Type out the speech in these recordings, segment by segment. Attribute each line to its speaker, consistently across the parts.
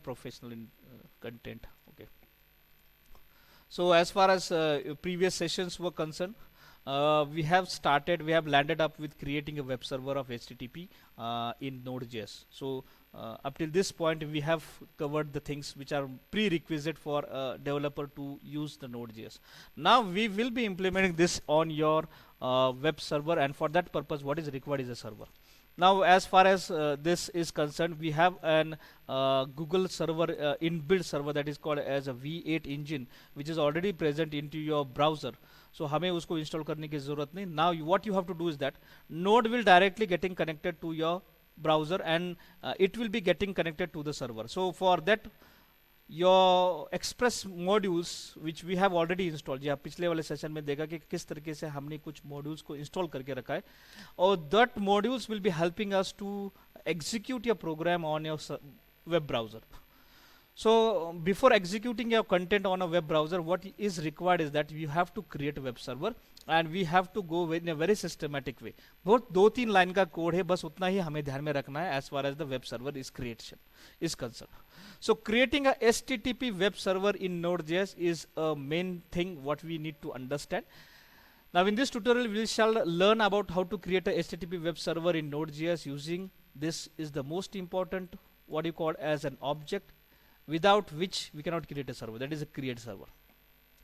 Speaker 1: professional in content. Okay. So as far as previous sessions were concerned, we have landed up with creating a web server of HTTP in Node.js. So up till this point, we have covered the things which are prerequisite for a developer to use the Node.js. Now we will be implementing this on your web server, and for that purpose, what is required is a server. Now, as far as this is concerned, we have an Google server, inbuilt server, that is called as a V8 engine, which is already present into your browser. So हमें उसको install करने की ज़रूरत नहीं. Now what you have to do is that Node will directly getting connected to your browser, and it will be getting connected to the server. So for that, your express modules which we have already installed, जी आप पिछले वाले session में देखा कि किस तरीके से हमने कुछ modules को install करके रखा है, और that modules will be helping us to execute your program on your web browser. So before executing your content on a web browser, what is required is that you have to create a web server, and we have to go in a very systematic way. बहुत 2-3 line का code है, बस उतना ही हमें ध्यान में रखना है as far as the web server is creation is concerned. So creating a HTTP web server in Node.js is a main thing what we need to understand. Now in this tutorial we shall learn about how to create a HTTP web server in Node.js using this is the most important, what you call as an object, without which we cannot create a server, that is a create server.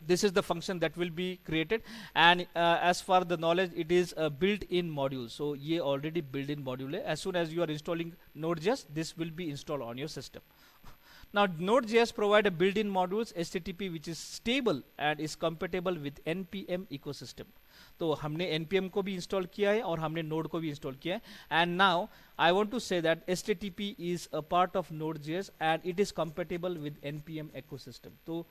Speaker 1: This is the function that will be created, and as far the knowledge, it is a built-in module. So ये already built-in module है. As soon as you are installing Node.js, this will be installed on your system. Now Node.js provide a built-in modules HTTP which is stable and is compatible with NPM ecosystem. तो हमने NPM को भी install किया है और हमने Node को भी इंस्टॉल किया है. And now I want to say that HTTP is a part of Node.js and it is compatible with NPM ecosystem. तो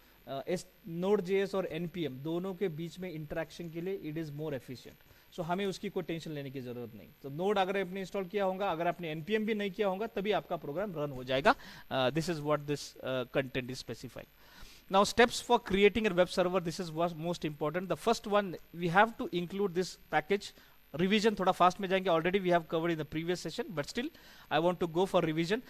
Speaker 1: Node.js और NPM दोनों के बीच में इंटरेक्शन के लिए it is more efficient. सो हमें उसकी कोई टेंशन लेने की जरूरत नहीं. तो नोड अगर आपने इंस्टॉल किया होगा, अगर आपने npm भी नहीं किया होगा, तभी आपका प्रोग्राम रन हो जाएगा. This is what this content is specifying. Now steps for creating a web server, this is what most important. The first one, we have to include this package. Revision थोड़ा fast में जाएंगे, already we have covered in the previous session, but still I want to go for revision.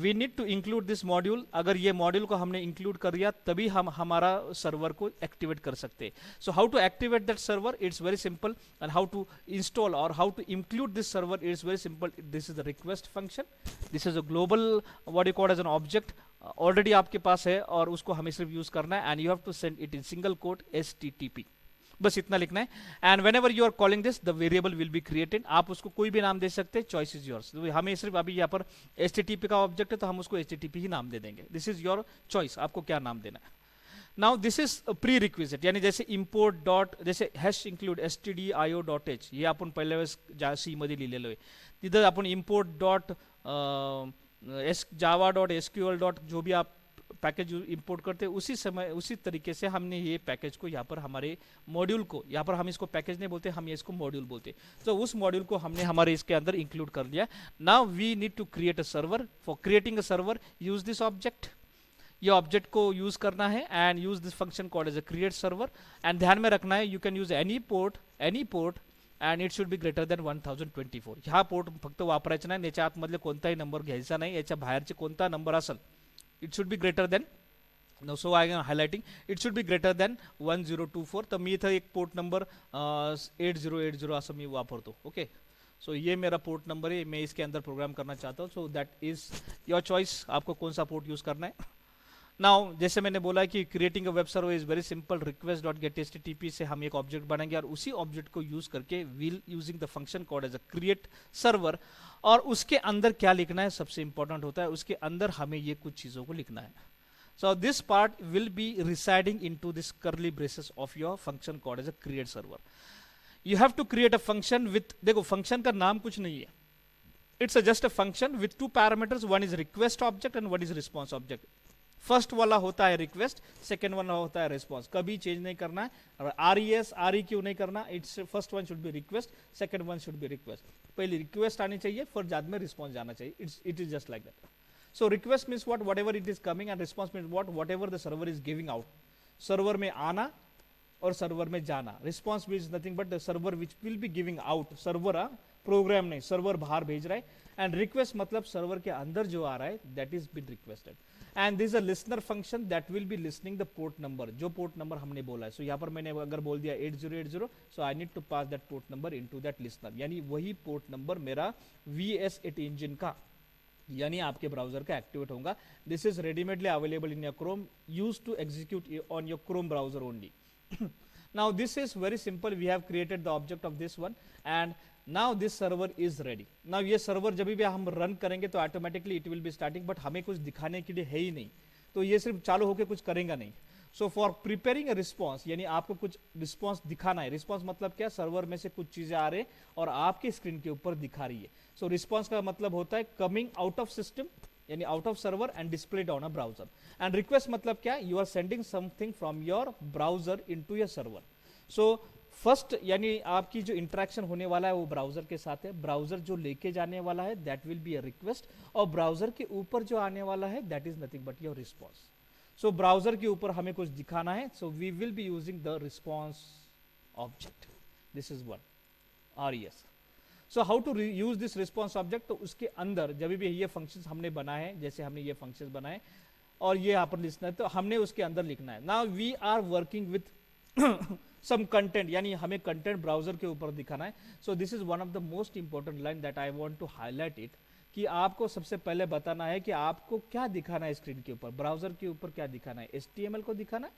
Speaker 1: We need to include this module. अगर ये module को हमने include कर दिया, तभी हम हमारा server को activate कर सकते हैं. So how to activate that server? It's very simple, and how to install or how to include this server is very simple. This is the request function. This is a global, what you call as an object. Already आपके पास है और उसको हमें सिर्फ use करना है, and you have to send it in single quote HTTP. बस इतना लिखना है. And whenever you are calling this, the variable will be created. आप उसको कोई भी नाम दे सकते हैं, चॉइस इज योर्स. हमें सिर्फ अभी यहाँ पर HTTP का ऑब्जेक्ट है तो हम उसको HTTP ही नाम दे देंगे. दिस इज योर चॉइस, आपको क्या नाम देना है. Now this is pre requisite, यानी जैसे इम्पोर्ट डॉट, जैसे हॅश इंक्लूड stdio.h, हे आपण पहिल्या वेळेस सी मध्ये लिहिलेलं आहे. तिथं आपण import dot Java dot SQL dot जो भी आप पैकेज इंपोर्ट करते हैं, उसी समय उसी तरीके से हमने ये पैकेज को यहाँ पर हमारे मॉड्यूल को, यहाँ पर हम इसको पैकेज नहीं बोलते, हम ये इसको मॉड्यूल बोलते हैं. तो उस मॉड्यूल को हमने हमारे इसके अंदर इंक्लूड कर लिया. Now we need to create a server. For creating a server, use this object. ये ऑब्जेक्ट को यूज करना है and use this function called as a create server. And ध्यान में रखना है, you can use any port and it should be greater than 1024. ह्या port फक्त वापरायचं नाही, याच्या आतमधले कोणताही नंबर घ्यायचा नाही, याच्या बाहेरचे कोणता नंबर असेल, it should be greater than, no so I am highlighting, it should be greater than 1024. तर मी इथं एक पोर्ट नंबर 8080 असं मी वापरतो. ओके, सो ये मेरा पोर्ट नंबर है, मैं इसके अंदर प्रोग्राम करना चाहता हूँ. सो दैट इज योर चॉइस, आपको कौन सा पोर्ट यूज करना है. नाउ जैसे मैंने बोला कि creating a web server is very simple. Request dot gate HTTP से हम एक ऑब्जेक्ट बनाएंगे और उसी ऑब्जेक्ट को यूज करके will using the function called as a create server. और उसके अंदर क्या लिखना है सबसे इंपॉर्टेंट होता है, उसके अंदर हमें ये कुछ चीजों को लिखना है. So this part will be residing into this curly braces of your function called as a create server. You have to create a function with, देखो फंक्शन का नाम कुछ नहीं है, it's just a function with two parameters. One is request object and one is response object. First वाला होता है request, second वाला होता है रिस्पॉन्स. कभी चेंज नहीं करना है. RE क्यों नहीं करना, it's first one should be request, second one should be request. पहले रिक्वेस्ट आनी चाहिए, फिर बाद में रिस्पॉन्स जाना चाहिए. It is just like that. So request means what, whatever it is coming, and response means what, whatever the server is giving out. Server में आना और सर्वर में जाना. Response means nothing but the server which will be giving out. Server program नहीं, server बाहर भेज रहा है. एंड रिक्वेस्ट मतलब सर्वर के अंदर जो आ रहा है, that is been requested. And this a listener function that will be listening the port number, जो पोर्ट नंबर हमने बोला है. सो यहाँ पर मैंने अगर बोल दिया 8080, so I need to pass that port number into that listener, यानी वही पोर्ट नंबर मेरा VS8 इंजन का यानी आपके ब्राउजर का एक्टिवेट होगा. This is readymadely available in your Chrome, use to execute on your Chrome browser only. Now this is very simple. We have created the object of this one and now this server is ready. Now ये server जब भी हम run करेंगे तो automatically it will be starting, but हमें कुछ दिखाने के लिए है ही नहीं, तो ये सिर्फ चालू होकर कुछ करेगा नहीं. So for preparing a response, यानी आपको कुछ रिस्पॉन्स दिखाना है. रिस्पॉन्स मतलब क्या, सर्वर में से कुछ चीजें आ रही है और आपके स्क्रीन के ऊपर दिखा रही है. सो रिस्पॉन्स का मतलब होता है कमिंग आउट ऑफ सिस्टम, यानी out of server and displayed on a browser. And request मतलब क्या, you are sending something from your browser into your server. So first यानी आपकी जो इंटरेक्शन होने वाला है वो ब्राउजर के साथ है. ब्राउजर जो लेके जाने वाला है that will be a request, और ब्राउजर के ऊपर जो आने वाला है that is nothing but your response. So browser के ऊपर हमें कुछ दिखाना है, so we will be using the response object. This is one RES. So how to use this response object, तो उसके अंदर जब भी ये फंक्शंस हमने बनाए हैं, जैसे हमने ये फंक्शंस बनाए और ये यहाँ पर लिखना है, तो हमने उसके अंदर लिखना है. Now we are working with some content, यानी हमें कंटेंट ब्राउजर के ऊपर दिखाना है. So this is one of the most important line that I want to highlight it, कि आपको सबसे पहले बताना है कि आपको क्या दिखाना है स्क्रीन के ऊपर, ब्राउजर के ऊपर क्या दिखाना है, HTML को दिखाना है.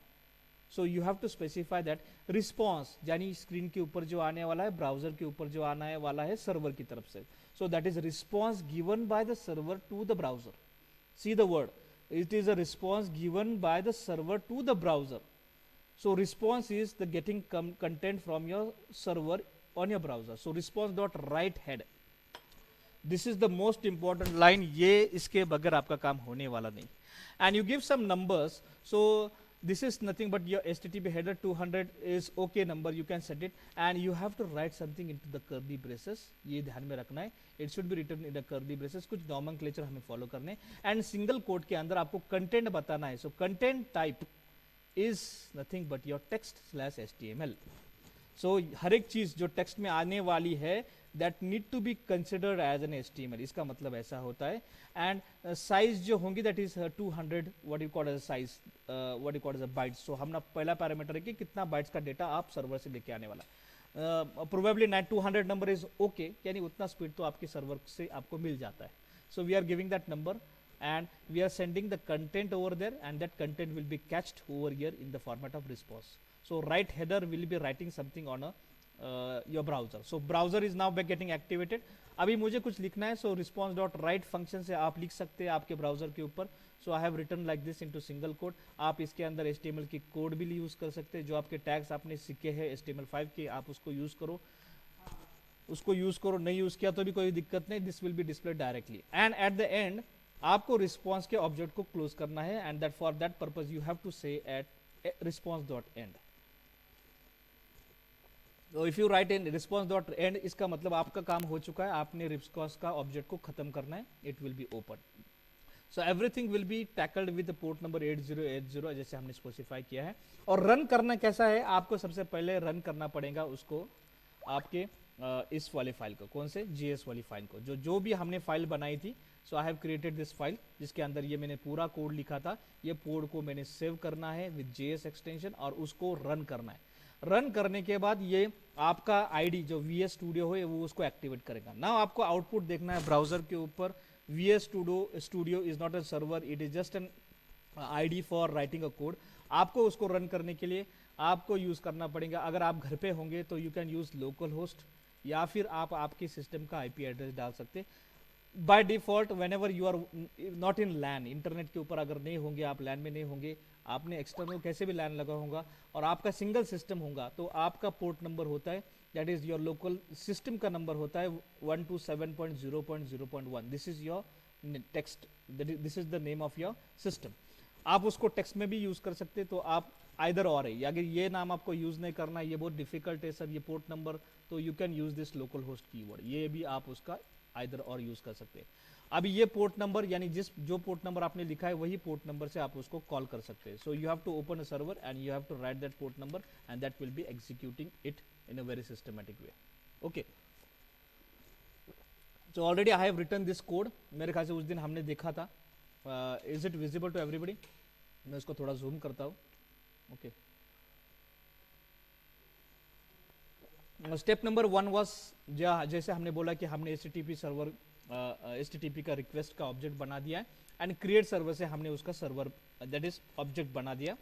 Speaker 1: So you have to specify that response, यानी स्क्रीन के ऊपर जो आने वाला है, ब्राउजर के ऊपर जो आना है वाला है सर्वर की तरफ से. So that is response given by the server to the browser. See the word, it is a response given by the server to the browser. So response is the getting content from your server on your browser. So response dot write head, this is the most important line. ये इसके बगैर आपका काम होने वाला नहीं. And you give some numbers, so this is nothing but your HTTP header 200 is okay number, you can set it, and you have to write something into the curly braces. ये ध्यान में रखना है, it should be written in the curly braces. कुछ nomenclature हमें follow करने, and single quote के अंदर आपको content बताना है. So content type is nothing but your text/HTML. So हर एक चीज जो टेक्स्ट में आने वाली है that need to be considered as an HTML, इसका मतलब ऐसा होता है. एंड साइज जो होंगी that is 200 what you call as size, what you call as a bytes. So हमने पहला पैरामीटर है कि कितना बाइट्स का डेटा आप सर्वर से लेके आने वाला. प्रोबेबली 200 नंबर इज ओके, यानी उतना स्पीड तो आपके सर्वर से आपको मिल जाता है. So we are giving that number and we are sending the content over there, and that content will be cached over here in the format of response. So write header will be writing something on a your browser. So browser is now by getting activated. अभी मुझे कुछ लिखना है, so response dot write function से आप लिख सकते हैं आपके ब्राउजर के ऊपर. So I have written like this into single quote. आप इसके अंदर HTML की कोड भी यूज कर सकते हैं, जो आपके टैग्स आपने सीखे हैं HTML5 के, आप उसको यूज करो, नहीं यूज किया तो भी कोई दिक्कत नहीं. This will be display directly. And at the end आपको रिस्पॉन्स के ऑब्जेक्ट को क्लोज करना है, and that for that purpose you have to say at response dot end. तो if you write in response dot end, इसका मतलब आपका काम हो चुका है, आपने रिस्पॉन्स का ऑब्जेक्ट को खत्म करना है. It will be open. So everything will be tackled with port number 8080 जैसे हमने स्पेसिफाई किया है. और रन करना कैसा है, आपको सबसे पहले रन करना पड़ेगा उसको आपके इस वाले फाइल को, कौन से JS वाली फाइल को, जो भी हमने फाइल बनाई थी. So I have created this file जिसके अंदर ये मैंने पूरा कोड लिखा था. ये कोड को मैंने सेव करना है विद JS एक्सटेंशन और उसको रन करना है. रन करने के बाद ये आपका आईडी जो VS Studio है वो उसको एक्टिवेट करेगा. नाउ आपको आउटपुट देखना है ब्राउजर के ऊपर. VS Studio is not a server, it is just an ID for writing a code. आपको उसको रन करने के लिए आपको यूज करना पड़ेगा. अगर आप घर पे होंगे तो you can use local host, या फिर आप आपके सिस्टम का IP एड्रेस डाल सकते. By default whenever you are not in LAN, internet के ऊपर अगर नहीं होंगे, आप LAN में नहीं होंगे, आपने एक्सटर्नल कैसे भी LAN लगा होगा और आपका सिंगल सिस्टम होगा, तो आपका पोर्ट नंबर होता है that is your local system का नंबर होता है 127.0.0.1. This is your text, this is the name of your system. आप उसको टेक्स्ट में भी यूज कर सकते हैं. तो आप आइदर और है, अगर ये नाम आपको यूज नहीं करना, ये बहुत डिफिकल्ट है सर ये पोर्ट नंबर, तो you can use this local host keyword. ये भी आप उसका आइदर और यूज कर सकते हैं. अभी ये पोर्ट नंबर यानी जो पोर्ट नंबर आपने लिखा है वही पोर्ट नंबर से आप उसको कॉल कर सकते हैं. So you have to open a server and you have to write that port number and that will be executing it in a very systematic way. Okay, so already I have written this code. मेरे ख्याल से उस दिन हमने देखा था. Is it visible to everybody? मैं इसको थोड़ा जूम करता हूँ. ओके. स्टेप नंबर 1 वाज, जैसे हमने बोला कि हमने HTTP सर्वर, HTTP का रिक्वेस्ट का ऑब्जेक्ट बना दिया है, एंड क्रिएट सर्वर से हमने उसका सर्वर, दैट इज ऑब्जेक्ट बना दिया.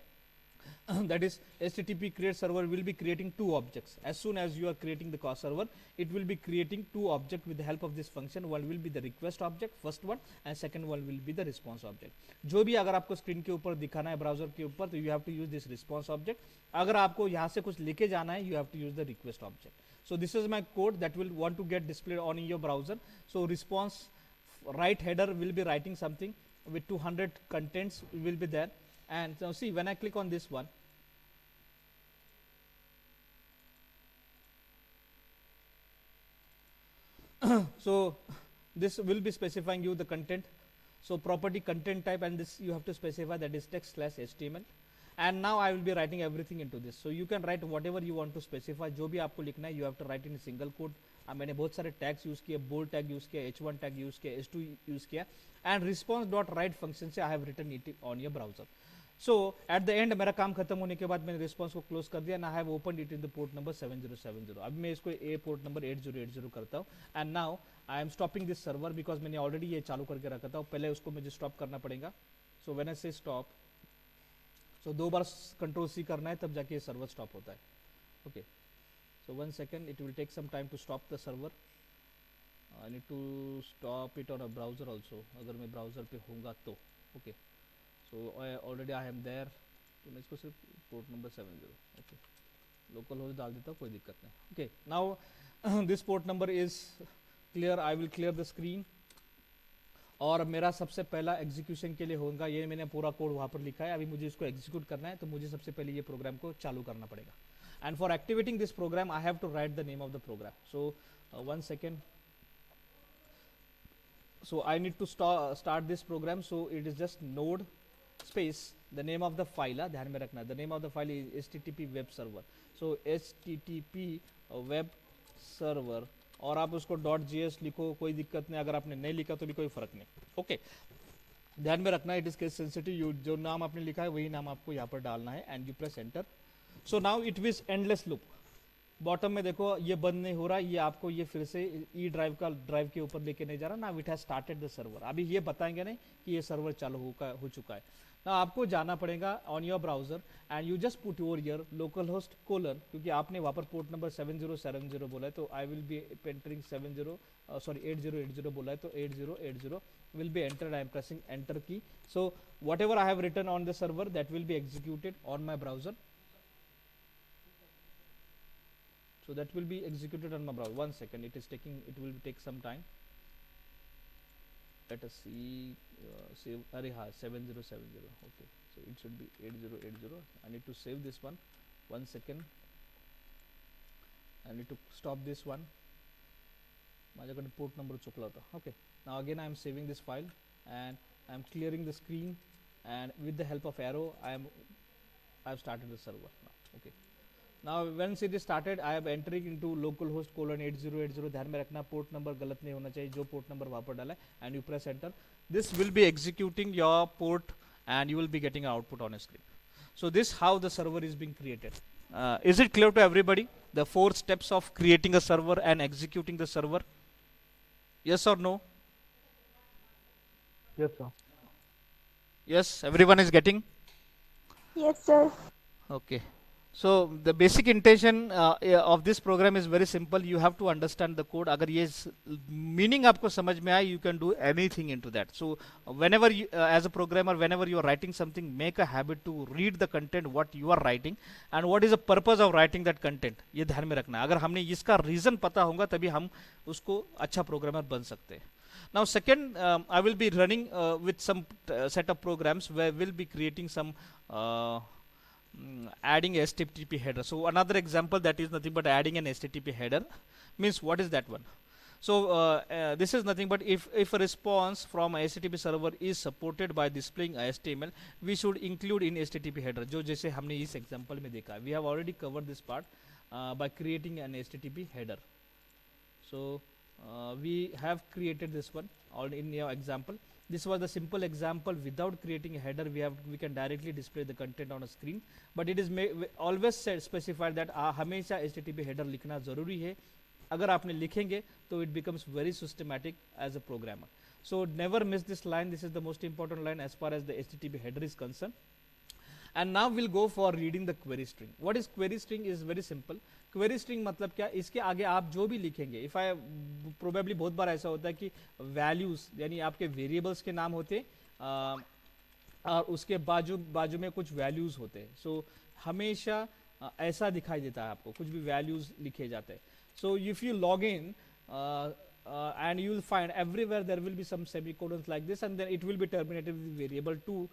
Speaker 1: That is, HTTP create server will be creating two objects. As soon as you are creating the server, it will be creating two objects with the help of this function. One will be the request object, first one, and second one will be the response object. जो भी अगर आपको screen के ऊपर दिखाना है browser के ऊपर, तो you have to use this response object. अगर आपको यहाँ से कुछ लेके जाना है, you have to use the request object. So this is my code that will want to get displayed on your browser. So response right header will be writing something with 200 contents will be there. And so see, when I click on this one, so this will be specifying you the content. So property content type, and this you have to specify, that is text slash HTML. And now I will be writing everything into this. So you can write whatever you want to specify. जो भी आपको लिखना है, you have to write in a single code. मैंने बहुत सारे tags use किए, bold tag use किया, H1 टैग यूज किया, H2 यूज किया, and response dot write function से I have written it on your browser. So at the end मेरा काम खत्म होने के बाद मैंने रिस्पॉन्स को क्लोज कर दिया, and I have opened it in the port number 7070. अभी मैं इसको ए पोर्ट नंबर 8080 करता हूँ, and now I am stopping this server because मैंने ऑलरेडी ये चालू करके रखा था. पहले उसको मुझे स्टॉप करना पड़ेगा. सो व्हेन आई से स्टॉप, सो 2 बार कंट्रोल C करना है, तब जाके ये सर्वर स्टॉप होता है. Okay. So 1 second, it will take some time to stop the server. I need to stop it on a browser also. अगर मैं ब्राउजर पे होऊंगा तो. Okay. So already I am there. तो मैं इसको सिर्फ port number 70. Okay. Local host डाल देता हूँ, कोई दिक्कत नहीं. Okay. Now this port number is clear. I will clear the screen. और मेरा सबसे पहला एग्जीक्यूशन के लिए होगा, ये मैंने पूरा कोड वहाँ पर लिखा है. अभी मुझे इसको एग्जीक्यूट करना है, तो मुझे सबसे पहले ये प्रोग्राम को चालू करना पड़ेगा. And for activating this program, I have to write the name of the program. So 1 second. So I need to start this program. So it is just node space the name of the file. ध्यान में रखना, the name of the file is HTTP web server. So HTTP web server, और आप उसको .js लिखो, कोई दिक्कत नहीं. अगर आपने नहीं लिखा तो भी कोई फर्क नहीं. ओके. ध्यान में रखना, इट इज केस सेंसिटिव. जो नाम आपने लिखा है वही नाम आपको यहाँ पर डालना है, and you press enter. So now it was endless loop. Bottom में देखो ये बंद नहीं हो रहा, ये आपको ये फिर से ई ड्राइव का ड्राइव के ऊपर लेके नहीं जा रहा. Now it has started the server. अभी ये बताएंगे नहीं कि ये सर्वर चालू हो चुका है. ना आपको जाना पड़ेगा on your browser, and you just put your local host colon, क्योंकि आपने वहाँ पर पोर्ट नंबर 7070 बोला है, तो आई विल बी एंटरिंग 8080 बोला है, तो 8080 will be entered. I am pressing enter key. So whatever I have written on the server, that will be executed on my browser. So that will be executed on my browser. 1 second, it will take some time. Let us see. Save. 7070. Okay, so it should be 8080. I need to save this one. 1 second. I need to stop this one. माझ्याकडे port number चुकला होता. Okay, now again I am saving this file, and I am clearing the screen, and with the help of arrow I have started the server now. Okay, now once it is started, I am entering into localhost colon 8080. ध्यान में रखना, port number गलत नहीं होना चाहिए, जो port number वहाँ पर डाला है, and you press enter. This will be executing your port, and you will be getting an output on a screen. So this how the server is being created. Is it clear to everybody, the 4 steps of creating a server and executing the server? Yes or no?
Speaker 2: Yes, sir.
Speaker 1: Yes, everyone is getting?
Speaker 3: Yes, sir.
Speaker 1: Okay. So the basic intention of this program is very simple. You have to understand the code. अगर ये meaning आपको समझ में आए, you can do anything into that. So whenever you, as a programmer, whenever you are writing something, make a habit to read the content what you are writing, and what is the purpose of writing that content. ये ध्यान में रखना. अगर हमने इसका reason पता होगा, तभी हम उसको अच्छा programmer बन सकते हैं. Now second, I will be running with some set of programs where we'll be creating some adding a HTTP header. So another example, that is nothing but adding an HTTP header. Means what is that one? So this is nothing but if a response from a HTTP server is supported by displaying a HTML, we should include in HTTP header. जो जैसे हमने इस example में देखा, we have already covered this part by creating an HTTP header. So we have created this one all in your example. This was the simple example. Without creating a header, we can directly display the content on a screen, but it is always said specified that हमेशा HTTP header लिखना जरूरी है. अगर आपने लिखेंगे तो it becomes very systematic as a programmer. So never miss this line. This is the most important line as far as the HTTP header is concerned. And now we'll go for reading the query string. What is query string is very simple. Query string मतलब क्या, इसके आगे आप जो भी लिखेंगे, if I probably बहुत बार ऐसा होता है कि वैल्यूज यानी आपके वेरिएबल्स के नाम होते और उसके बाजू में कुछ वैल्यूज होते हैं. सो हमेशा ऐसा दिखाई देता है आपको, कुछ भी वैल्यूज लिखे जाते हैं. So if you log in and you will find everywhere there will be some semicolons like this, and then it will be terminated with variable 2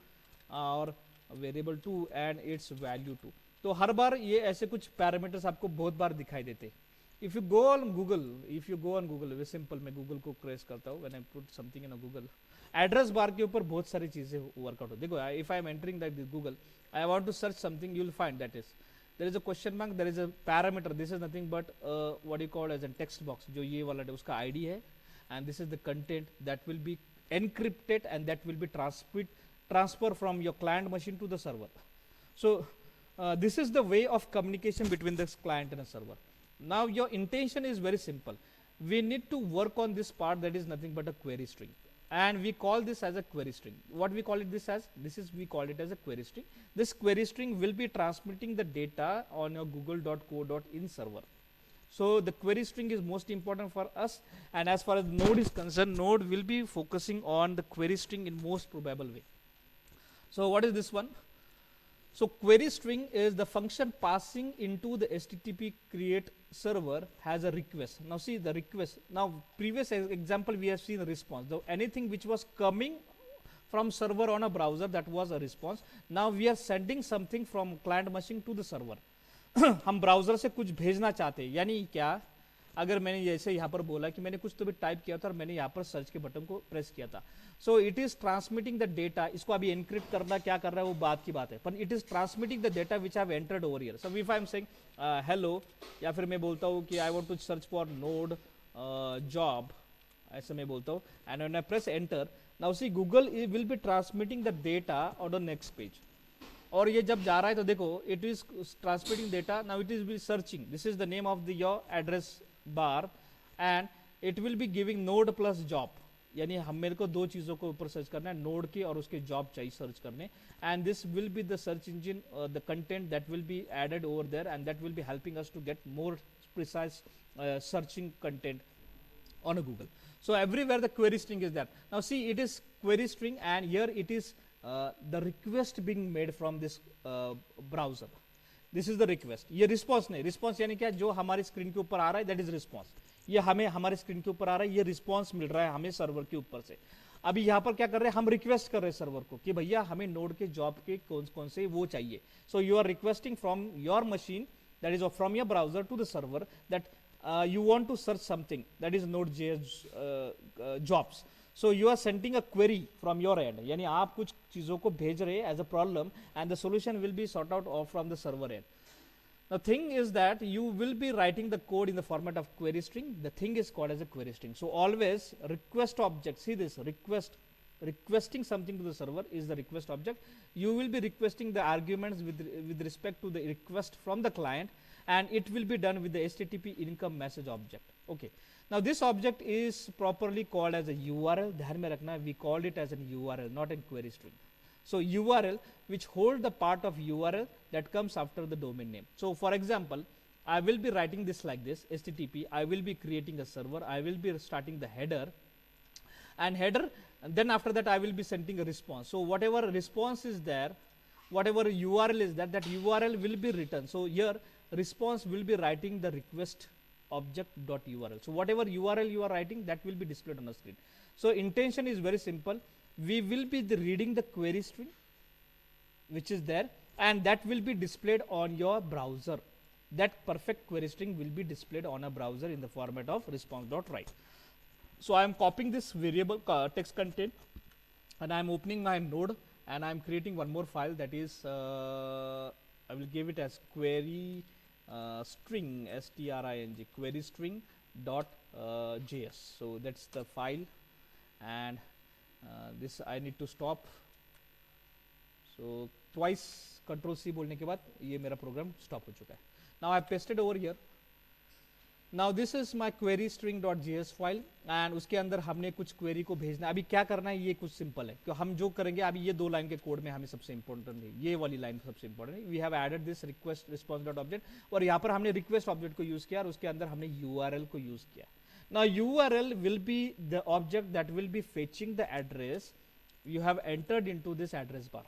Speaker 1: or variable 2 and its value 2. तो हर बार ये ऐसे कुछ parameters आपको बहुत बार दिखाई देते हैं. If you go on Google way simple, मैं गूगल को क्रेस करता हूँ. When I put something in Google address bar के ऊपर बहुत सारी चीजें वर्कआउट हो. देखो if I am entering that Google, I want to search something, you will find that is there is a question mark, there is a parameter, this is nothing but what you call as a text box, जो ये वाला उसका ID है, and this is the content that will be encrypted and that will be transfer from your client machine to the server. So this is the way of communication between this client and a server. Now your intention is very simple. We need to work on this part that is nothing but a query string, and we call this as a query string. What we call it this as? We call it as a query string. This query string will be transmitting the data on your google.co.in server. So the query string is most important for us, and as far as Node is concerned, Node will be focusing on the query string in most probable way. So what is this one? So query string is the function passing into the HTTP create server has a request. Now see the request. Now previous example we have seen a response. So anything which was coming from server on a browser, that was a response. Now we are sending something from client machine to the server. हम browser से कुछ भेजना चाहते हैं, यानी क्या, अगर मैंने जैसे यहाँ पर बोला कि मैंने कुछ तो भी टाइप किया था और मैंने यहाँ पर सर्च के बटन को प्रेस किया था. So it is transmitting the data. इसको अभी एनक्रिप्ट करना क्या कर रहा है वो बात की बात है, पर it is transmitting the data which have entered over here. So if I am saying hello, या फिर मैं बोलता हूँ कि I want to search for node job, ऐसे मैं बोलता हूँ, and when I press enter, now see Google will be transmitting the data on the next page. और ये जब जा रहा है तो देखो it is transmitting data. Now it is B searching, this is the name of the your address bar, and it will be giving node plus job. यानी हम मेरे को दो चीजों को ऊपर सर्च करना है, नोड की और उसके जॉब चाहिए सर्च करने, and this will be the search engine, the content that will be added over there, and that will be helping us to get more precise searching content on a Google. So everywhere the query string is there. Now see, it is query string, and here it is the request being made from this browser. This is the request. ये response नहीं, response यानी क्या, जो हमारी screen के ऊपर आ रहा है that is response. ये हमें हमारे स्क्रीन के ऊपर आ रहा है, ये रिस्पॉन्स मिल रहा है हमें सर्वर के ऊपर से. अभी यहाँ पर क्या कर रहे हैं, हम रिक्वेस्ट कर रहे हैं सर्वर को कि भैया हमें नोड के जॉब के कौन कौन से वो चाहिए. So you are requesting from your machine, that is from your browser to the server, that you want to search something, that is Node.js jobs. So you are sending a query from your end, यानी आप कुछ चीज़ों को भेज रहे हैं as a problem, and the solution will be sought out from the server end. The thing is that you will be writing the code in the format of query string. The thing is called as a query string. So always request object, see this, requesting something to the server is the request object. You will be requesting the arguments with respect to the request from the client, and it will be done with the HTTP income message object. Okay. Now this object is properly called as a URL. ध्यान में रखना, we called it as an URL, not a query string. So URL which hold the part of URL that comes after the domain name. So for example, I will be writing this like this, HTTP, I will be creating a server, I will be starting the header, and then after that I will be sending a response. So whatever response is there, whatever URL is there, that URL will be written. So here response will be writing the request object.url. So whatever URL you are writing, that will be displayed on the screen. So intention is very simple. We will be reading the query string which is there, and that will be displayed on your browser. That perfect query string will be displayed on a browser in the format of response.write. So I am copying this variable text content, and I am opening my node, and I am creating one more file, that is I will give it as query string, string, query string dot js. So that's the file, and this I need to stop. So twice Control C बोलने के बाद ये मेरा programme stop हो चुका है. Now I pasted over here. Now this is my query string.js file and उसके अंदर हमने कुछ क्वेरी को भेजना है. अभी क्या करना है ये कुछ सिंपल है, क्योंकि हम जो करेंगे अभी ये 2 लाइन के कोड में हमें सबसे इंपॉर्टेंट है, ये वाली लाइन सबसे इंपॉर्टेंट है. We have added this request response dot object और यहाँ पर हमने रिक्वेस्ट ऑब्जेक्ट को यूज किया और उसके अंदर हमने URL को यूज किया. Now URL will be the object that will be fetching the address you have entered into this address bar.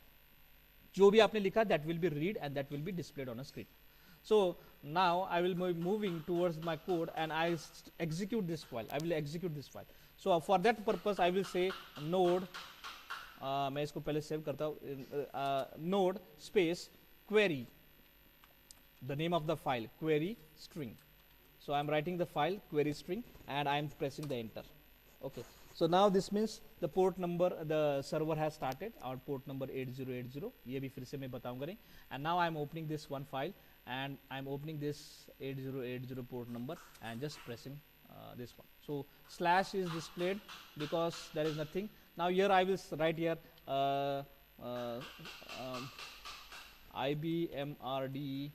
Speaker 1: जो भी आपने लिखा that will be read and that will be displayed on a screen. So now I will be moving towards my code and I execute this file. I will execute this file. So for that purpose I will say node, मैं इसको पहले save करता हूँ, node space query, the name of the file query string. So I am writing the file query string and I am pressing the enter. Okay. So now this means the port number, the server has started, our port number 8080. ये भी फिर से मैं बताऊंगा नहीं. And now I am opening this one file and I am opening this 8080 port number and just pressing this one. So slash is displayed because there is nothing. Now here I will write here IBMRD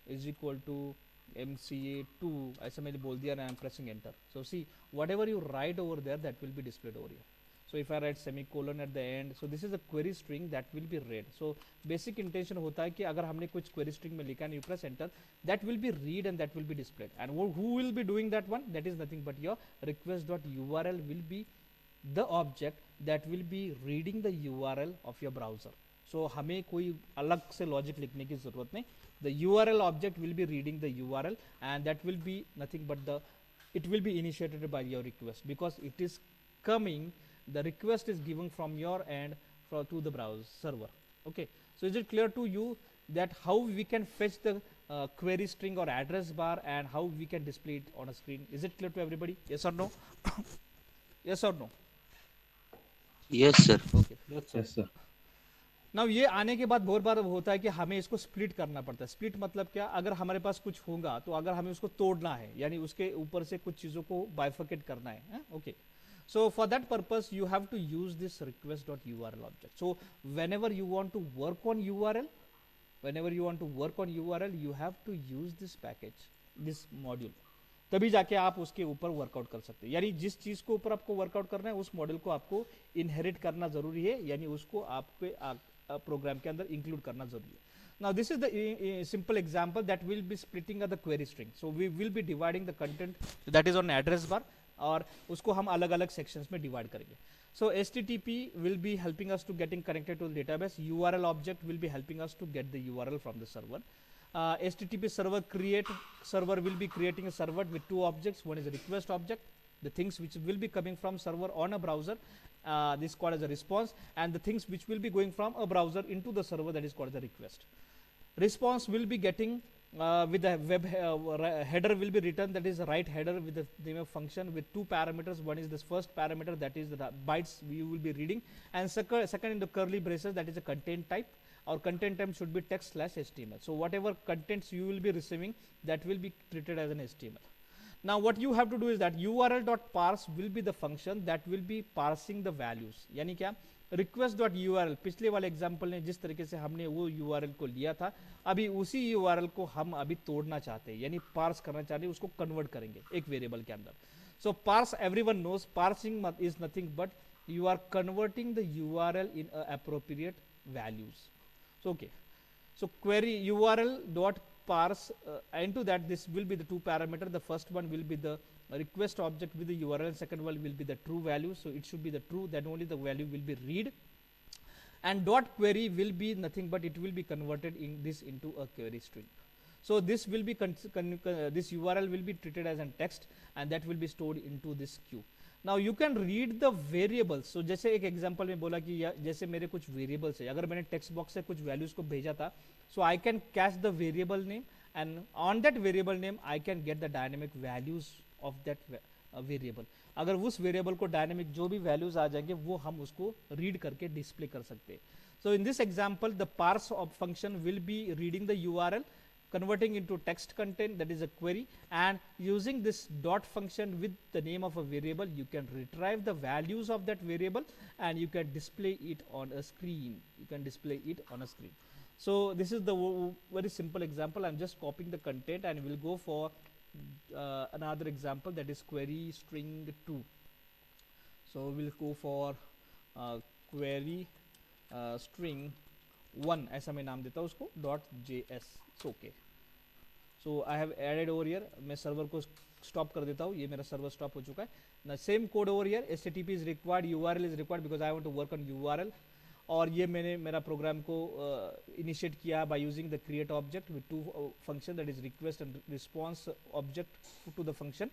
Speaker 1: is equal to MCA2, ऐसा मैंने बोल दिया and I am pressing enter. So see, whatever you write over there, that will be displayed over here. So if I write semicolon at the end, so this is a query string that will be read. So basic intention होता है कि अगर हमने कुछ query string में लिखा and you press enter, that will be read and that will be displayed. And who will be doing that one? That is nothing but your request.url will be the object that will be reading the URL of your browser. So हमें कोई अलग से logic लिखने की ज़रूरत नहीं. The URL object will be reading the URL and that will be nothing but it will be initiated by your request because it is coming, the request is given from your end to the browser server. Okay, so is it clear to you that how we can fetch the query string or address bar and how we can display it on a screen? Is it clear to everybody? Yes or no? Yes or no?
Speaker 2: Yes sir.
Speaker 1: Okay.
Speaker 4: Yes sir.
Speaker 1: Now ये आने के बाद बहुत बार होता है कि हमें इसको स्प्लिट करना पड़ता है. स्प्लिट मतलब क्या, अगर हमारे पास कुछ होगा तो अगर हमें उसको तोड़ना है यानी उसके ऊपर से कुछ चीज़ों को बाइफर्केट करना है. Okay, so for that purpose you have to use this request.url object. So whenever you want to work on URL, you have to use this package, this module. तभी जाके आप उसके ऊपर वर्कआउट कर सकते हैं. यानी जिस चीज को ऊपर आपको वर्कआउट करना है उस मॉडल को आपको इनहेरिट करना जरूरी है, यानी उसको आपके प्रोग्राम के अंदर इंक्लूड करना जरूरी है. Now this is the simple example that will be splitting the query string. So we will be dividing the content that is on address bar और उसको हम अलग अलग सेक्शंस में डिवाइड करेंगे. So HTTP will be helping us to getting connected to the database. URL object will be helping us to get the URL from the server. HTTP server will be creating a server with 2 objects. One is a request object, the things which will be coming from server on a browser, this called as a response, and the things which will be going from a browser into the server, that is called as a request. Response will be getting with the web header will be written, that is a write header with the name of function with 2 parameters. One is this first parameter, that is the bytes you will be reading, and second in the curly braces, that is a content type. Our content type should be text/HTML. So whatever contents you will be receiving, that will be treated as an HTML. Now what you have to do is that url.parse will be the function that will be parsing the values. यानी क्या, request.url पिछले वाले example ने जिस तरीके से हमने वो URL को लिया था, अभी उसी URL को हम अभी तोड़ना चाहते हैं, यानी पार्स करना चाहते हैं, उसको कन्वर्ट करेंगे एक वेरिएबल के अंदर. So parse, everyone knows parsing is nothing but you are converting the URL in appropriate values. So okay, so query URL dot parse into that this will be the 2 parameter. The first one will be the request object with the URL, second one will be the true value, so it should be the true, then only the value will be read, and dot query will be nothing but it will be converted in this into a query string. So this will be this URL will be treated as a text and that will be stored into this queue. Now you can read the variables. So जैसे एक example में बोला कि जैसे मेरे कुछ variables है, अगर मैंने टेक्स्ट बॉक्स से कुछ वैल्यूज को भेजा था, so I can catch the variable name and on that variable name I can get the dynamic values of that variable. अगर उस वेरिएबल को डायनेमिक जो भी वैल्यूज आ जाएंगे वो हम उसको रीड करके डिस्प्ले कर सकते हैं. So in this example the parse of function will be reading the URL converting into text content, that is a query, and using this dot function with the name of a variable, you can retrieve the values of that variable and you can display it on a screen. So this is the very simple example. I'm just copying the content and we'll go for another example, that is query string 2. So we'll go for query string 1, ऐसा मैं नाम देता हूँ उसको .js. It's okay. So I have added over here. मैं server को stop कर देता हूँ, ये मेरा सर्वर स्टॉप हो चुका है. Now same code over here, HTTP is required, URL is required because I want to work on URL. और ये मैंने मेरा प्रोग्राम को इनिशिएट किया by using the create object with two function, that is request and response object to the function.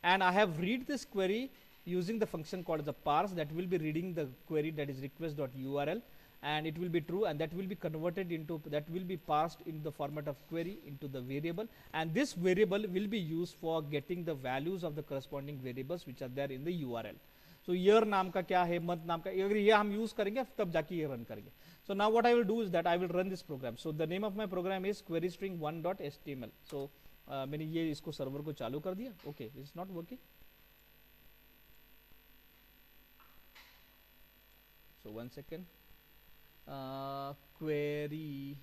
Speaker 1: And I have read this query using the function called as a parse, that will be reading the query, that is request.url, and it will be true, and that will be converted into, that will be passed in the format of query into the variable, and this variable will be used for getting the values of the corresponding variables which are there in the URL. So year नाम का क्या है, month नाम का, अगर ये हम use करेंगे तब जाके ये रन करेंगे. So now what I will do is that I will run this program. So the name of my program is query string 1.html. So मैंने ये इसको सर्वर को चालू कर दिया. Okay, it's not working. So 1 second. Query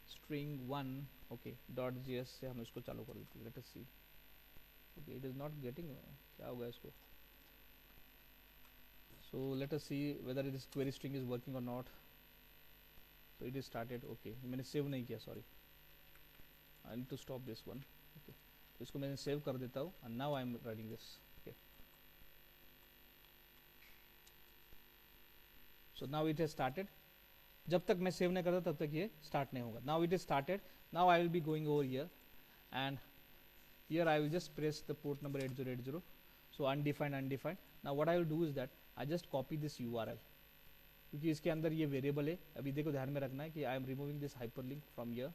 Speaker 1: string 1, okay, .js से हम इसको चालू कर देते हैं. Let us see. Okay, it is not getting, क्या होगा इसको. So let us see whether this query string is working or not. So it is started. Okay, मैंने सेव नहीं किया, sorry. I need to stop this one. Okay, तो इसको मैंने save कर देता हूँ, and now I am running this. Okay, so now it has started. जब तक मैं सेव नहीं करता तब तक ये स्टार्ट नहीं होगा. Now it is started. Now I will be going over here, and here I will just press the port number 8080. So undefined. Now what I will do is that I just copy this URL, क्योंकि इसके अंदर ये variable है. अभी देखो ध्यान में रखना है कि I am removing this hyperlink from here,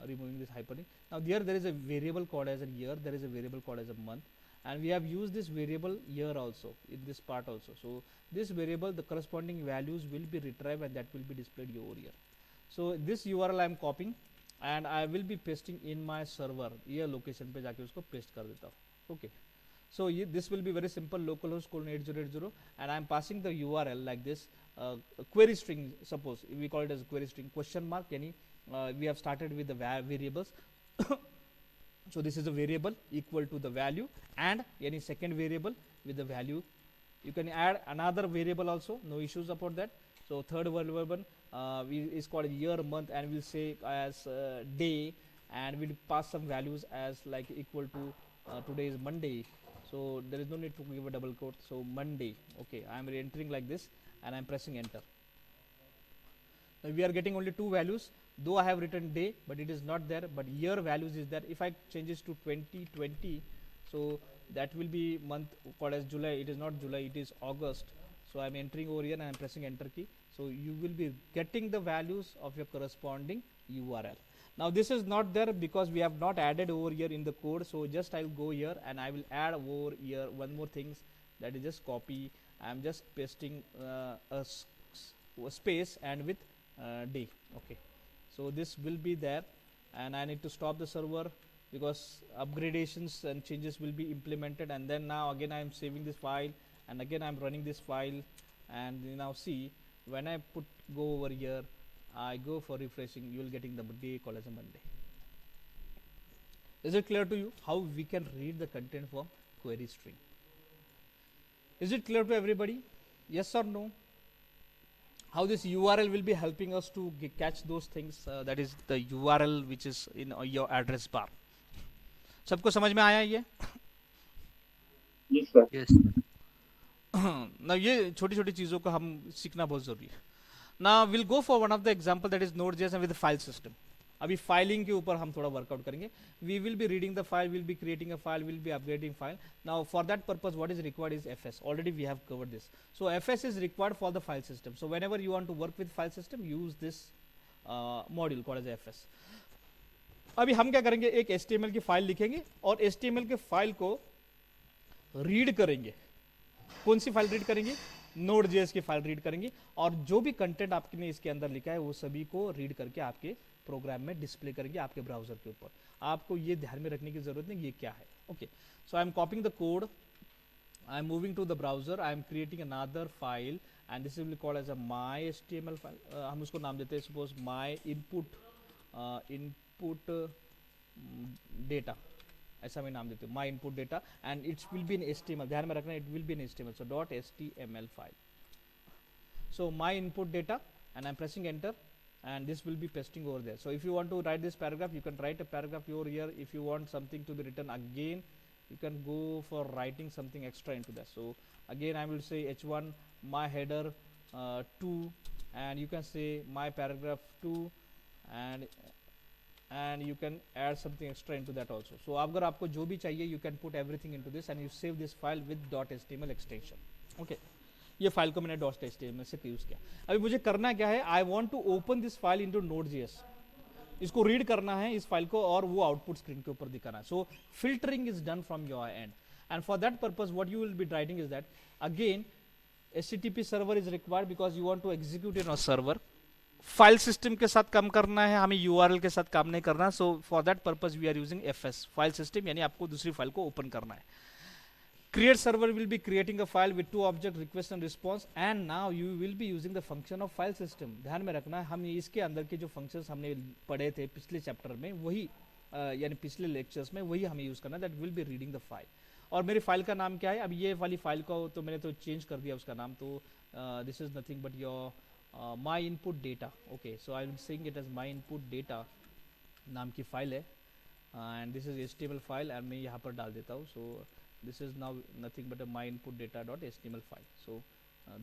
Speaker 1: removing this hyperlink. Now there is a variable called as a year, there is a variable called as a month, and we have used this variable year also in this part also. So this variable, the corresponding values will be retrieved and that will be displayed over here. So this URL I am copying and I will be pasting in my server. ये location पे जाके उसको paste कर देता हूँ. Okay. So this will be very simple, localhost colon 8080, and I am passing the URL like this, query string, suppose we call it as query string question mark, yani we have started with the variables. So this is a variable equal to the value and any second variable with the value. You can add another variable also, no issues about that. So third variable is called year, month, and we'll say as day, and we'll pass some values as like equal to today is Monday. So there is no need to give a double quote. So Monday. Okay, I am entering like this and I am pressing enter. Now we are getting only two values, though I have written day, but it is not there, but year values is there. If I change this to 2020, so that will be month called as July. It is not July, it is August. So I am entering over here and I am pressing enter key. So you will be getting the values of your corresponding URL. Now this is not there because we have not added over here in the code. So just I will go here and I will add over here one more things, that is just copy. I am just pasting a space and with day. Okay, so this will be there, and I need to stop the server because upgradations and changes will be implemented. And then now again I am saving this file and again I am running this file, and you now see when I go over here, I go for refreshing, you will getting the day called as a Monday. Is it clear to you how we can read the content from query string? Is it clear to everybody? Yes or no? How this URL will be helping us to catch those things, that is the URL which is in your address bar. सबको समझ में आया ये?
Speaker 2: Yes, sir. Yes, sir.
Speaker 1: ना ये छोटी छोटी चीज़ों को हम सीखना बहुत ज़रूरी है. Now we'll go for one of the example, that is Node.js and with the file system. अभी फाइलिंग के ऊपर हम थोड़ा वर्कआउट करेंगे. We will be reading the file, we'll be creating a file, we'll be upgrading file. Now for that purpose, what is required is FS. Already we have covered this. So FS is required for the file system. So whenever you want to work with file system, use this module called as FS. अभी हम क्या करेंगे, एक HTML की file लिखेंगे और HTML के file को रीड करेंगे. कौन सी फाइल रीड करेंगे? Node.js की फाइल रीड करेंगे, और जो भी कंटेंट आपने इसके अंदर लिखा है वो सभी को रीड करके आपके प्रोग्राम में डिस्प्ले करेंगे आपके ब्राउजर के ऊपर। आपको ये ध्यान में रखने की जरूरत नहीं ये क्या है। Okay, so I am copying the code, I am moving to the browser, I am creating another file and this will be called as a my HTML file. हम उसको नाम देते हैं suppose my input data, ऐसा मैं नाम देते हूँ my input data and it will be in HTML, ध्यान में रखना it will be in HTML, so dot HTML file. So my input data and I am pressing enter and this will be pasting over there. So if you want to write this paragraph, you can write a paragraph over here. If you want something to be written again, you can go for writing something extra into that. So again I will say h1 my header 2 and you can say my paragraph 2 and you can add something extra into that also. So अगर आपको जो भी चाहिए you can put everything into this and you save this file with .html extension. Okay, ये file को मैंने .html से use किया। अभी मुझे करना क्या है, I want to open this file into Node.js, इसको रीड करना है इस फाइल को और वो आउटपुट स्क्रीन के ऊपर दिखाना है। So filtering is done from your end end for that purpose what you will be writing is that again HTTP server is required because you want to execute in a server. File system के साथ काम करना है, हमें URL के साथ काम नहीं करना। So for that purpose we are using FS file system, यानी आपको दूसरी फाइल को ओपन करना है। Create server will be creating a file with 2 object request and response and now you will be using the function of file system. ध्यान में रखना है हम इसके अंदर के जो functions हमने पढ़े थे पिछले चैप्टर में वही यानी पिछले लेक्चर्स में वही हमें यूज करना है, that will be reading the file। और मेरी फाइल का नाम क्या है, अब ये वाली फाइल को तो मैंने तो चेंज कर दिया उसका नाम, तो this is nothing but your my input data. Okay, so I will saying it as my input data नाम की फाइल है and this is HTML file and मैं यहाँ पर डाल देता हूँ। सो this is now nothing but a my input data.html file. So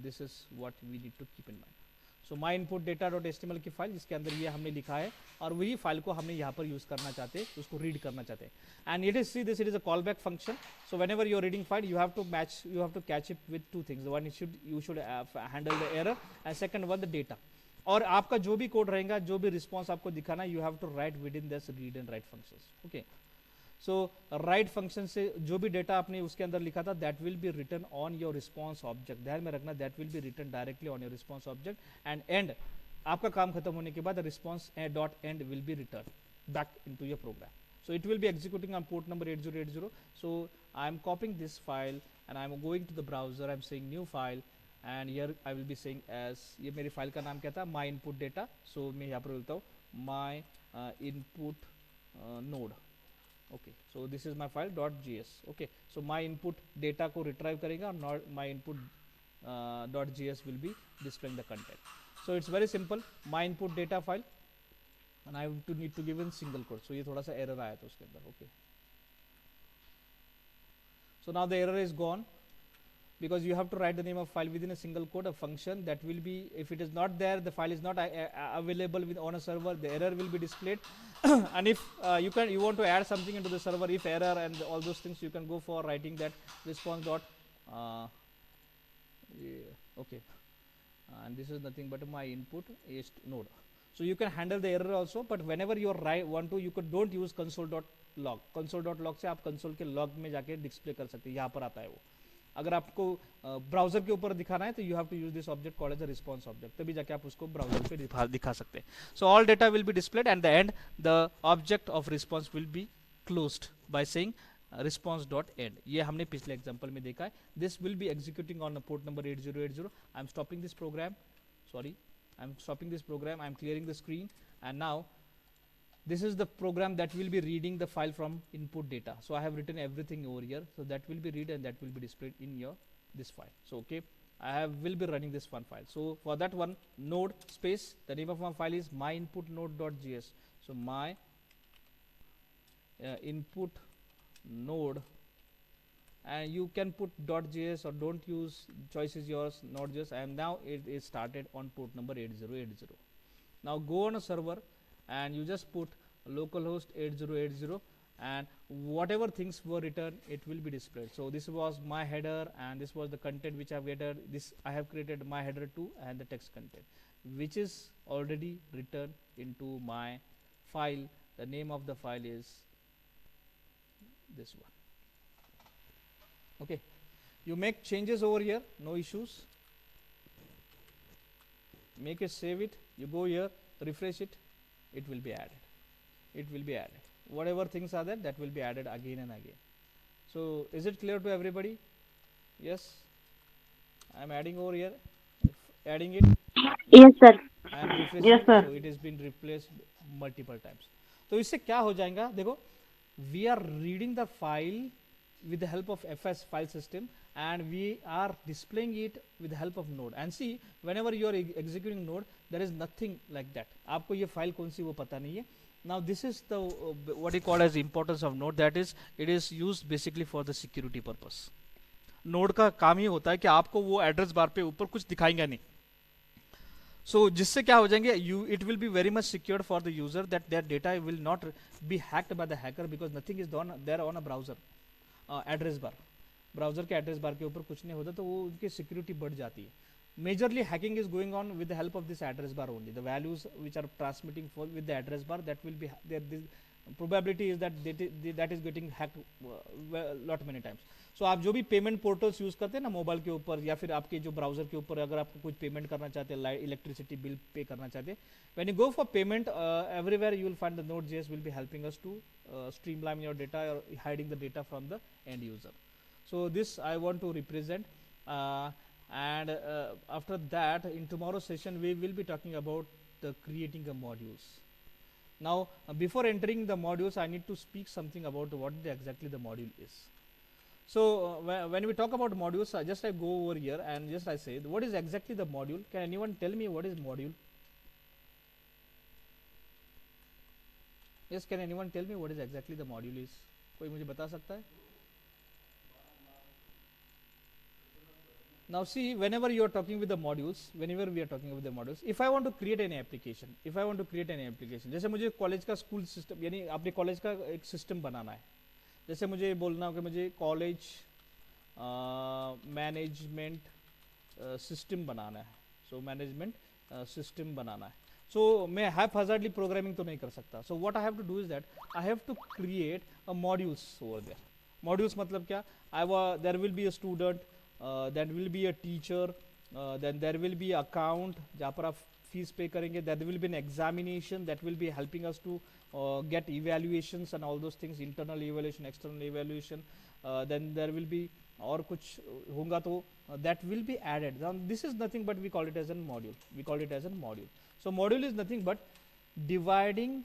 Speaker 1: this is what we need to keep in mind. So my input data.html की file जिसके अंदर ये हमने लिखा है और वही फाइल को हमने यहाँ पर यूज करना चाहते हैं, उसको रीड करना चाहते हैं। And it is see this, it is a call back function. So whenever you're reading file you have to catch it with 2 things, one you should handle the error and second one the data. और आपका जो भी code रहेगा, जो भी response आपको दिखाना, you have to write with in this read and write functions. Okay, so write function से जो भी डेटा आपने उसके अंदर लिखा था that will be written on your response object, ध्यान में रखना that will be written directly on your response object and and आपका काम खत्म होने के बाद response dot end will be return back into your program. So it will be executing on port number 8080। So I am copying this file and I am going to the browser, I am saying new file and here I will be saying as, ये मेरी file का नाम क्या था, माई input data. सो मैं यहाँ पर बोलता हूँ my input node. Okay, so this is my file .js। Okay, so my input data को रिट्राइव करेगा और my input .js will be displaying the content. So it's very simple, my input data file and I need to give in single code. So ये थोड़ा सा error आया था उसके अंदर। Okay, so now the error is gone because you have to write the name of file within a single code, a function that will be, if it is not there, the file is not available on a server, the error will be displayed and if you want to add something into the server, if error and all those things, you can go for writing that response dot okay, and this is nothing but my input is node. So you can handle the error also, but whenever you want to, you could don't use console.log। console.log से आप console के log में जाके display कर सकते हैं, यहाँ पर आता है वो। अगर आपको ब्राउजर के ऊपर दिखाना है तो you have to use this object called as a response object, तभी जाके आप उसको ब्राउजर पे दिखा सकते हैं। So all data will be displayed and the end the object of response will be closed by saying response.end। ये हमने पिछले एग्जांपल में देखा है। This will be executing on port number 8080। I am stopping this program, sorry I am stopping this program, I am clearing the screen and now this is the program that will be reading the file from input data. So I have written everything over here, so that will be read and that will be displayed in your this file. So okay, will be running this one file. So for that one, node space, the name of my file is my input node.js. So my input node, and you can put .js or don't use, choice is yours, Node.js, and now it is started on port number 8080. Now go on a server and you just put localhost 8080 and whatever things were written, it will be displayed. So this was my header and this was the content which I have created. This I have created my header 2 and the text content which is already written into my file. The name of the file is this one. Okay, you make changes over here, no issues. Make it, save it, you go here, refresh it it will be added. It will be added. Whatever things are there, that will be added again and again. So is it clear to everybody? Yes. I am adding over here. Adding it.
Speaker 3: Yes, sir.
Speaker 1: I am
Speaker 3: Yes,
Speaker 1: refreshing,
Speaker 3: sir.
Speaker 1: so it has been replaced multiple times. तो इससे क्या हो जाएगा देखो, we are reading the file with the help of FS file system and we are displaying it with the help of node. And see, whenever you are executing node, there is nothing like that. आपको ये file कौन सी वो पता नहीं है. Now this is the what you call as importance of node, that is it is used basically for the security purpose. Node का काम ही होता है कि आपको वो एड्रेस बार पे ऊपर कुछ दिखाएंगे नहीं. सो जिससे क्या हो जाएंगे, you it will be very much secured for the user that their data will not be hacked by the hacker because nothing is there on a browser address bar. Browser के एड्रेस बार के ऊपर कुछ नहीं होता, तो वो उनकी security बढ़ जाती है. Majorly hacking is going on with the help of this address bar only. The values which are transmitting for with the address bar, that will be there. This probability is that that is getting hacked lot many times. So आप जो भी payment portals use करते हैं ना mobile के ऊपर या फिर आपके जो ब्राउजर के ऊपर, अगर आपको कुछ पेमेंट करना चाहते हैं, लाइट इलेक्ट्रिसिटी बिल पे करना चाहते हैं, when you go for payment everywhere you will find the Node.js will be helping us to streamline your data or hiding the data from the end user. So this I want to represent. And after that, in tomorrow's session we will be talking about the creating a modules. Now before entering the modules, I need to speak something about what exactly the module is. So when we talk about modules, I go over here and just I say what is exactly the module. Can anyone tell me what is module? Yes, can anyone tell me what is exactly the module is? कोई मुझे बता सकता है? Now see, whenever you are talking with the modules, if I want to create any application, जैसे मुझे college का school system यानी अपने कॉलेज का एक सिस्टम बनाना है. जैसे मुझे बोलना हो कि मुझे कॉलेज मैनेजमेंट सिस्टम बनाना है. सो मैनेजमेंट सिस्टम बनाना है. सो मैं हैपहैज़र्डली प्रोग्रामिंग तो नहीं कर सकता. So what I have to do is that I have to create a modules over there. Modules मतलब क्या, there will be a student, then will be a teacher, then there will be account जहाँ पर आप fees पे करेंगे, there will be an examination that will be helping us to get evaluations and all those things, internal evaluation, external evaluation, then there will be और कुछ होगा तो that will be added. Now this is nothing but we call it as a module. So module is nothing but dividing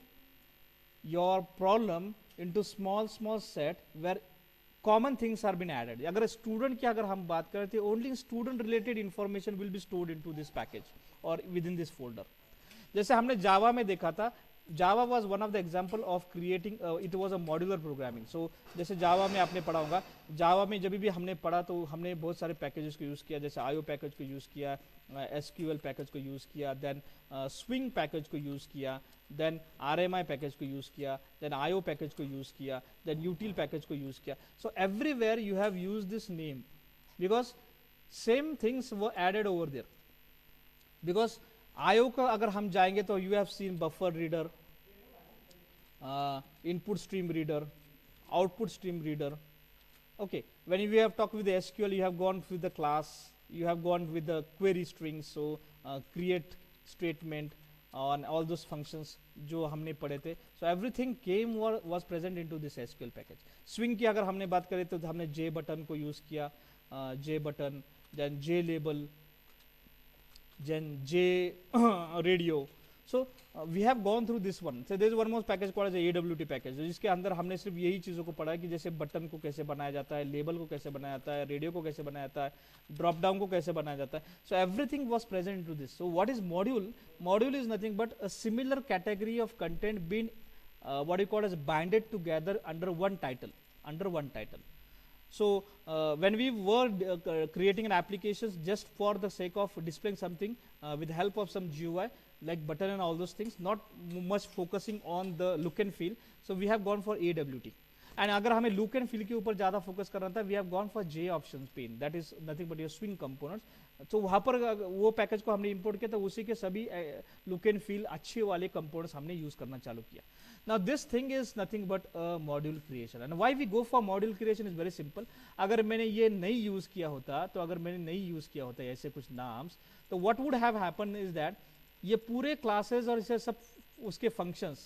Speaker 1: your problem into small set where common things are been added. अगर student की अगर हम बात करें तो only student related information will be stored into this package और with in this folder. जैसे हमने जावा में देखा था, Java was one of the example of creating, it was a modular programming. So जैसे जावा में आपने पढ़ा होगा, जावा में जब भी हमने पढ़ा तो हमने बहुत सारे पैकेजेस को यूज़ किया. जैसे आईओ पैकेज को यूज़ किया, एसक्यूएल पैकेज को यूज़ किया, देन स्विंग पैकेज को यूज़ किया, देन आरएमआई पैकेज को यूज़ किया, देन आईओ पैकेज को यूज़ किया, देन यूटिल पैकेज को यूज़ किया. So everywhere you have use this name because same things were added over there. Because IO का अगर हम जाएंगे तो you have seen buffer reader, input stream reader, output stream reader. Okay, when you have talked with the SQL, you have gone with the class, you have gone with the query strings, so create statement on all those functions जो हमने पढ़े थे. So everything came was present into this SQL package. Swing की अगर हमने बात करें तो हमने J बटन को यूज़ किया, J button, then J label, then J radio. So we have gone through this one. So there is one more package called as AWT package, जिसके अंदर हमने सिर्फ यही चीज़ों को पढ़ा है कि जैसे बटन को कैसे बनाया जाता है, लेबल को कैसे बनाया जाता है, रेडियो को कैसे बनाया जाता है, ड्रॉप डाउन को कैसे बनाया जाता है. So everything was present into this. So what is module? Module is nothing but a similar category of content being what you call as binded together under one title. So when we were creating an application just for the sake of displaying something with the help of some GUI like button and all those things, not much focusing on the look and feel, so we have gone for AWT. And अगर हमें look and feel के ऊपर ज़्यादा focus करना था, we have gone for J options pane, that is nothing but your swing components. तो वहाँ पर वो पैकेज को हमने इंपोर्ट किया, तो उसी के सभी लुक एंड फील अच्छे वाले कंपोनेंट्स हमने यूज करना चालू किया. Now this thing is nothing but a module creation, and why we go for module creation is very simple. अगर मैंने ये नहीं यूज किया होता, तो अगर मैंने नहीं यूज किया होता ऐसे कुछ नाम्स, तो what would have happened is that ये पूरे क्लासेस और इसे सब उसके फंक्शंस,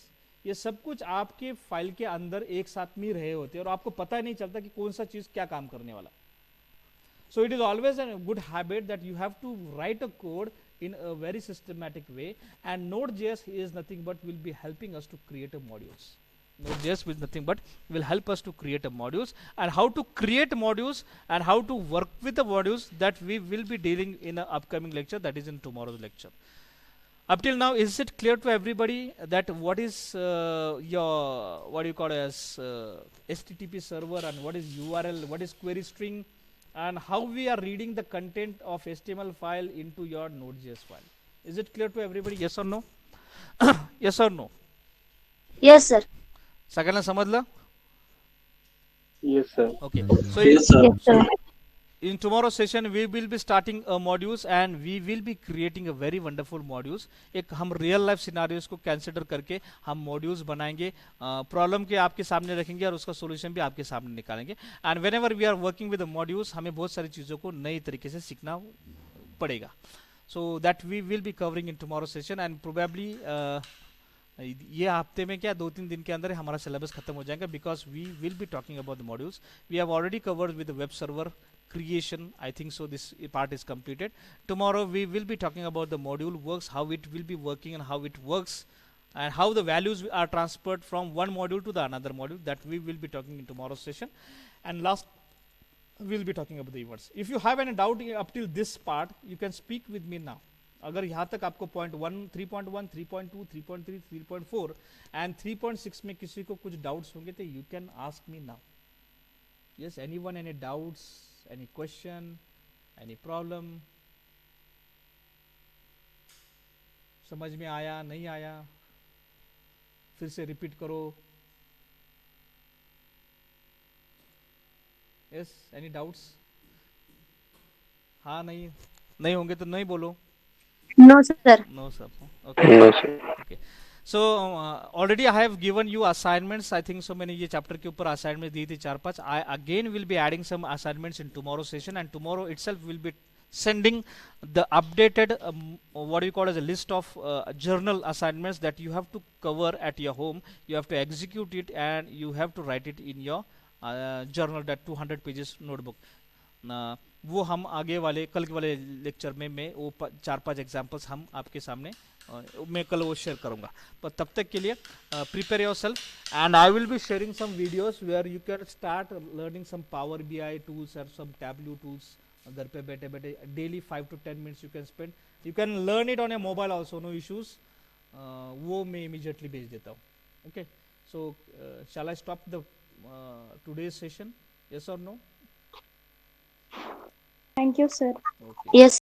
Speaker 1: ये सब कुछ आपके फाइल के अंदर एक साथ में रहे होते हैं और आपको पता नहीं चलता कि कौन सा चीज़ क्या काम करने वाला. So it is always a good habit that you have to write a code in a very systematic way, and Node.js is nothing but will be helping us to create a modules. Node.js is nothing but will help us to create a modules, and how to create modules and how to work with the modules that we will be dealing in an upcoming lecture, that is in tomorrow's lecture. Up till now, is it clear to everybody that what is your, what do you call it as HTTP server, and what is URL, what is query string, and how we are reading the content of HTML file into your Node.js file? Is it clear to everybody? Yes or no? Yes or no?
Speaker 4: Yes, sir.
Speaker 1: सगळ्यांना समजलं?
Speaker 2: Yes, sir.
Speaker 1: Okay. So
Speaker 2: Yes, sir.
Speaker 3: Yes, sir.
Speaker 1: in tomorrow's session we will be starting modules, and we will be creating a very wonderful modules. एक हम real life scenarios को consider करके हम modules बनाएंगे, problem के आपके सामने रखेंगे और उसका solution भी आपके सामने निकालेंगे. And whenever we are working with the modules, हमें बहुत सारी चीज़ों को नई तरीके से सीखना पड़ेगा. So that we will be covering in tomorrow's session, and probably ये हफ्ते में क्या 2-3 दिन के अंदर हमारा सिलेबस खत्म हो जाएगा, because we will be talking about the modules. We have already covered with web server creation. I think so this part is completed. Tomorrow we will be talking about the module works, how it will be working and how it works, and how the values are transferred from one module to the another module. That we will be talking in tomorrow's session. And last, we'll be talking about the events. If you have any doubt up till this part, you can speak with me now. अगर यहाँ तक आपको point 1, 3.1, 3.2, 3.3, 3.4 and 3.6 में किसी को कुछ doubts होंगे तो you can ask me now. Yes, anyone, any doubts, any question, any problem? समझ में आया, नहीं आया? फिर से रिपीट करो. Yes, any doubts? हाँ, नहीं, नहीं होंगे तो नहीं बोलो.
Speaker 4: No, sir.
Speaker 1: No, sir. Okay.
Speaker 2: No, sir.
Speaker 1: Okay. So already I have given you assignments. I think so मैंने ये chapter के ऊपर assignments दी थी 4-5. I again will be adding some assignments in tomorrow's session, and tomorrow itself will be sending the updated what do you call as a list of journal assignments that you have to cover at your home. You have to execute it and you have to write it in your journal, that 200 pages notebook. वो हम आगे वाले कल के वाले lecture में मैं वो 4-5 एग्जांपल्स हम आपके सामने मैं कल वो शेयर करूंगा. पर तब तक के लिए prepare yourself, and I will be sharing some videos where you can start learning some power BI tools और सम टैबल्यू टूल्स. घर पे बैठे बैठे daily 5 to 10 minutes you can spend. You can learn it on a mobile also, no issues. वो मैं immediately भेज देता हूँ. Okay, so shall I stop the today's session? Yes और no?
Speaker 3: Thank you, sir.
Speaker 1: Okay.
Speaker 4: Yes.